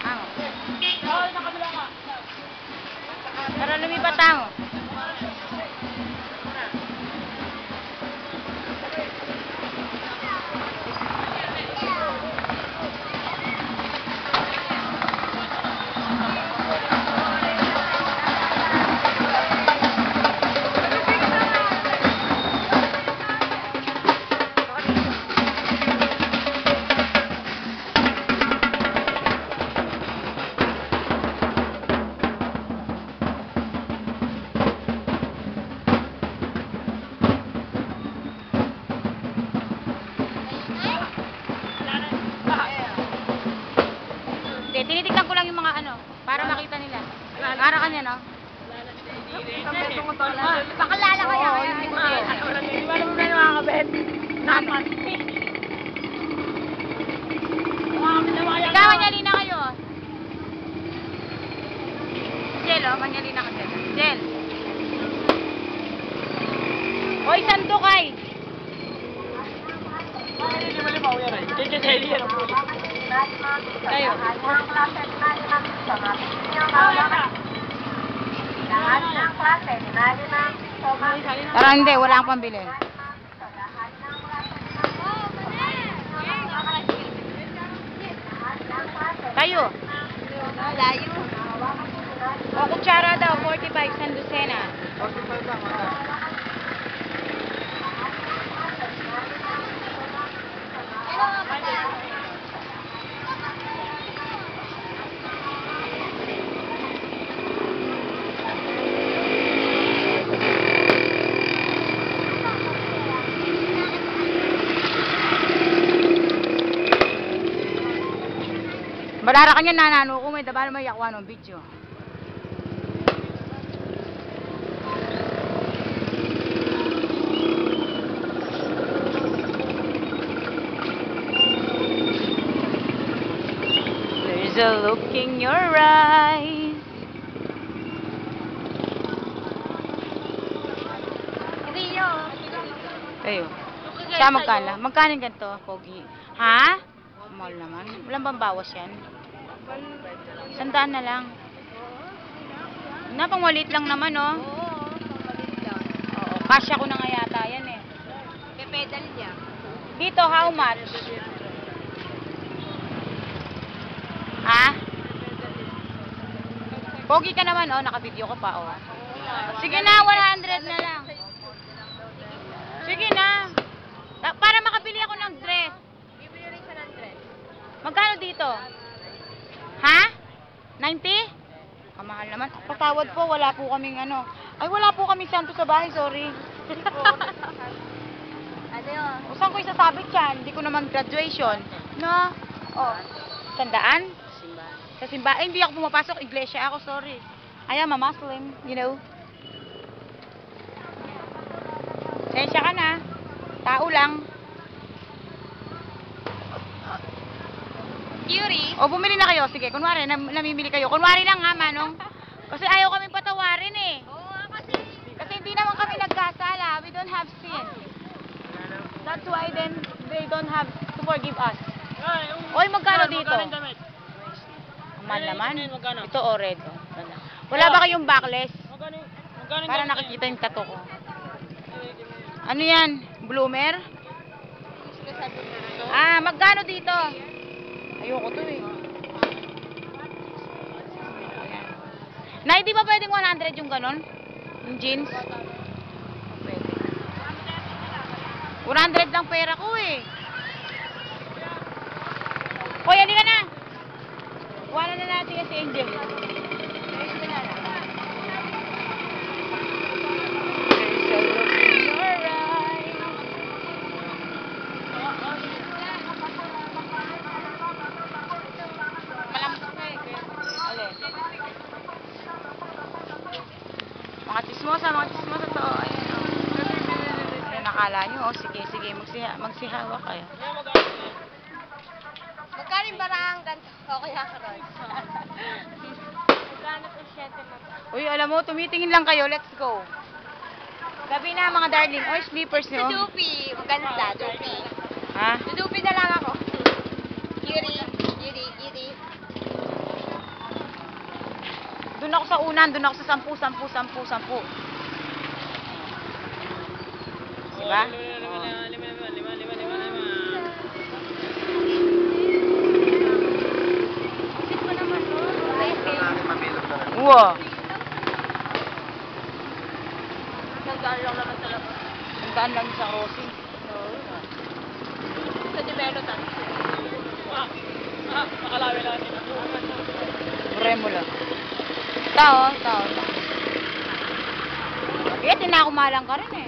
Amo. Tara, lumipat amo. Tinitignan ko lang yung mga ano, para makita nila. Para kanya, no? Bakalala kaya. Hindi ko din. Di ba naman na makakabit? Naman. Ikaw, manyalina kayo. Jel, oh, manyalina ka dyan. Jel. Hoy, santo kay. Hindi mo limaw yan ay. Kaya yan ang pulis. Tayo. Tara, hindi. Wala akong pambili. Tayo. Layo. O, kutsara daw. 45 San Lucena. 45 lang. Wala. Balara kanya nanano ko may dabal may yakwa ng video. There's a look in your eyes. Ayo. Siya magkala. Magkano ganito, Pogi? Ha? Mahal naman. Walang pambawas yan. 100 na lang. Na, pang walit lang naman, oh. Oo, pamalit lang. Oo, kasya ko na nga yata yan, eh. Pe-pedal niya. Dito, how much? Ha? Pogi ka naman, oh. Naka-video ka pa, oh. Sige na, 100 na lang. Sige na. Para makabili ako ng dress. Bibili rin siya ng dress. Magkano dito? Ha? 90? Kamahal naman. Patawad po, wala po kaming ano. Ay, wala po kaming santo sa bahay, sorry. Ano yun? Saan ko isasabit yan? Hindi ko naman graduation. No? Oh, 100? Sa simbahan. Ay, hindi ako pumapasok. Iglesia ako, sorry. I am a Muslim, you know. Sensya ka na. Tao lang. Curie? O, bumili na kayo. Sige, kunwari, namimili kayo. Kunwari lang ha, Manong. Kasi ayaw kami patawarin eh. Oo, kasi... Kasi hindi naman kami nagkasala. We don't have sin. That's why then they don't have to forgive us. Oy, magkano dito? Ang mahal naman. Ito o red. Wala ba kayong backless? Para nakikita yung tato ko. Ano yan? Bloomer? Ah, magkano dito? Ayoko to eh. Ayan. Nay, di ba pwedeng 100 yung ganon? Yung jeans? Pwede. 100 lang pera ko eh. Hoy, halika na. Wala na natin kasi Angel. Mga chismosa to. Ayan o. Ayan, nakala nyo o. Sige, magsihawak kayo. Magkano yung barang ganito? Okay ako ron. Magkano po siya ito? Uy, alam mo, tumitingin lang kayo. Let's go. Gabi na mga darling. Oy, slippers nyo. Dupi. Maganda, dupi. Ha? Dupi na lang ako. Curie. Doon ako sa unan, doon ako sa 10, 10, 10, 10. Diba? Isip ko naman to. Wow. Nagdaan lang naman sa labas. Nagdaan lang sa crossing. Sa developan. Makalawi natin. Remo lang. Tao. Eh, tinakumalang ka rin eh.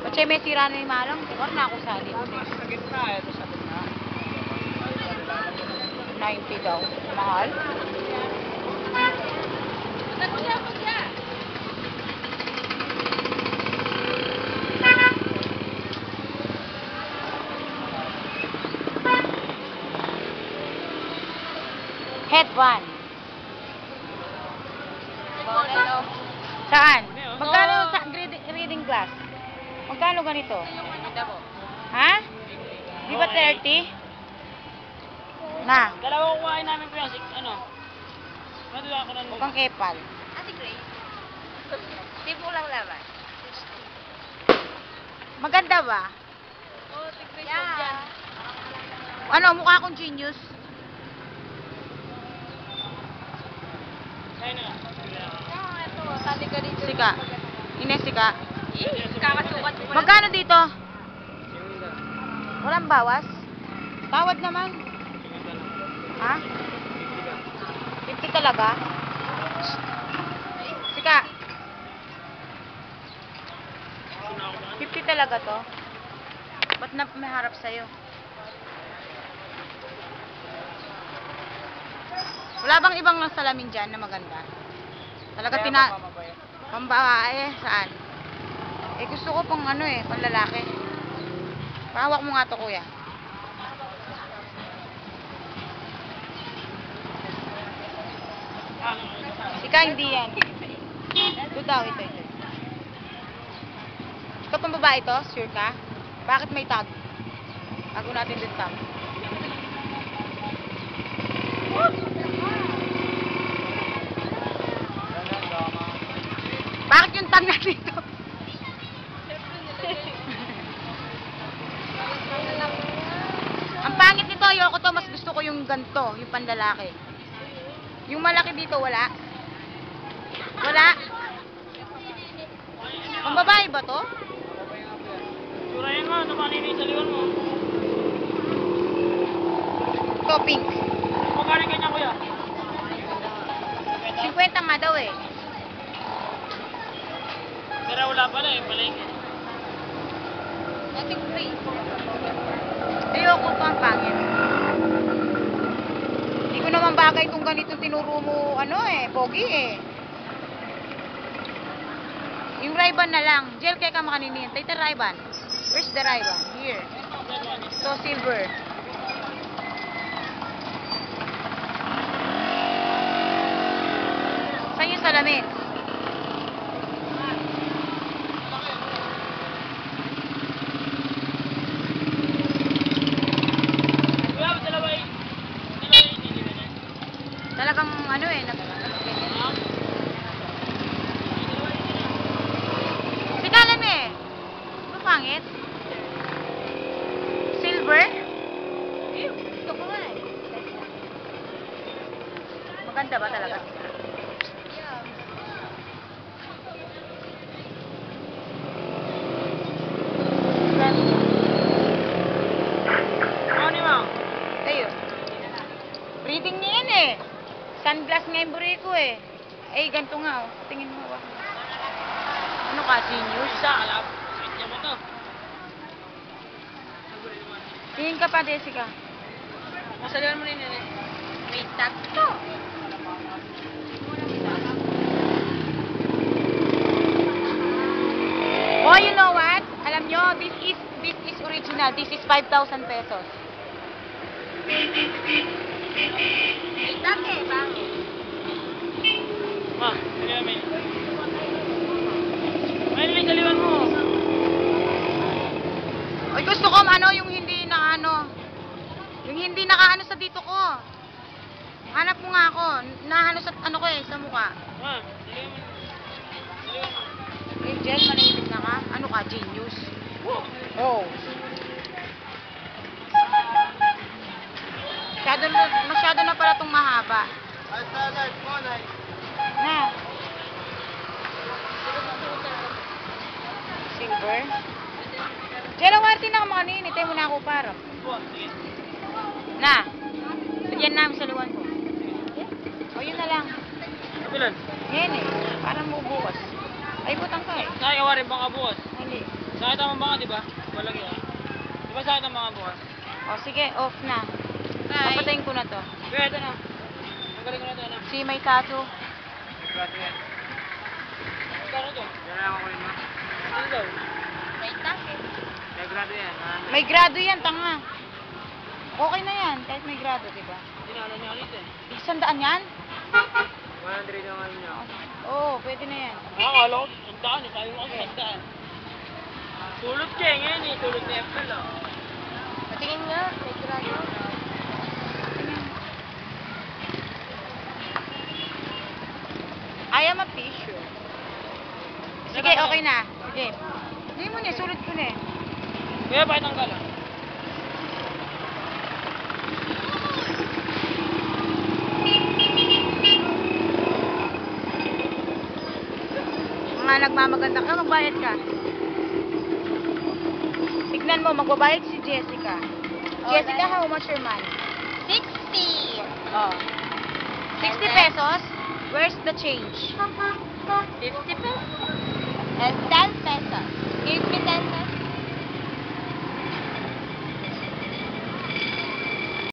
Kasi may sira na yung malang. Diba na ako sa dito. Sa gitna, ito sa gitna. 90 daw. Mahal. Kuya. Headband. Hello. Saan? Magkano sa reading glass? Magkano ganito? Ito po. Ha? Di ba 30? Na. Dalawa kukuhain namin po yung ano? Madula ako ng... Huwag kang epal. Ate Grace. Tipo lang laban. Maganda ba? Oh, Ate Grace. Yeah. Ano, mukha akong genius. Ayun na. Ito. Tali ka dito. Sika. Ines, sika. Kakasukat ko pa. Magkano dito? Walang bawas? Tawad naman. Ha? 50 talaga? Sika. 50 talaga to? Ba't na may harap sa'yo? Wala bang ibang salamin dyan na maganda? Talaga pambabae, saan? Eh gusto ko pang ano eh, pang lalaki. Pahawak mo nga to kuya. Sika, hindi yan. Ito daw, ito. Ito pang babae to? Sure ka? Bakit may tag? Tago natin din tag. Bakit yung tag na dito? Ang pangit nito, ayoko to. Mas gusto ko yung ganito, yung panlalaki. Yung malaki dito, wala. Wala. Ang babae ba to? Surayan mo, ito panini sa liwan mo. Ito, pink. Magkano ganyan kuya? 50 nga daw eh. Pero wala pala eh, palengke. Ate Grace. Ayoko to, ang pangit. Hindi ko naman bagay kung ganito tinuro mo, ano eh, pogi eh. Yung Ray-Ban na lang. Gel kaya ka makaninin. Take the Ray-Ban. Where's the Ray-Ban? Here. So, silver. Saan yung salamin? Kuya, dalawa eh. Dalawa eh, hindi ganyan. Talagang ano eh. Sikalan mo eh. Ito pangit. Silver? Gusto ko nga eh. Maganda ba talaga? Yeah. Ano ni ma'am? Tayo. Reading niya yan eh. Sunglass nga yung buri ko eh. Eh, ganito nga oh. Tingin mo ba? Ano ka, genius? Isa, alam. Sweet mo to. Tingin ka pa, Jessica. Masaliwan mo rin yun eh. Wait, tag to. Oh, you know what? Alam nyo, this is original. This is 5,000 pesos. Wait, tag eh. Bakit? Ma, saliwan mo yun. May nilay saliwan mo. Oy, gusto ko ano, yung hindi na ano. Yung hindi nakaano sa dito ko. Hanap mo nga ako. Nahano sa ano ko eh, sa mukha. Ah, dalihan mo. Dalihan mo. Angel, manahimik na ka. Ano ka, genius? Oh. Masyado na pala itong mahaba. Ay, salad mo, Nay. Na. Silver. Jella, warti na ka mga nini. Tayo mo na ako para. Sige. Na. Bigyan namin sa luwan ko. O, yun na lang. Kapilan? Yan eh. Parang bubukas. Ay, butang ka eh. Sakit ka rin baka bukas. Hindi. Sakit ang baka, di ba? Walang yun. Di ba sakit ang mga bukas? O, sige. Off na. Papatayin ko na to. Kaya ito na. Magaling ko na ito, na. Si may tattoo. Grabe yan. Magkano ito? Yan lang ako rin mo. Ano daw? May takip. May grado yan. May grado yan, tanga. Okay na yan. Kahit may grado, di ba? Dinalo niya ulit eh. 100 yan? 100 yung ano niya. Oo, pwede na yan. Akala ko, sandaan eh. Sabi mo kasi sandaan. Tulot ka eh ngayon eh. Tulot ni April ah. Patingin nga. May grado. I am a tissue. Sige, okay na. Sige. Hindi mo niya, sulit ko na eh. Kaya bakit ang gala? Mga nagmamaganda ka, magbayad ka. Tignan mo, magbabayad si Jessica. Jessica, how much your money? 60. Oh. 60 pesos? Where's the change? 50 pesos. And 10 pesos. Give me 10 pesos.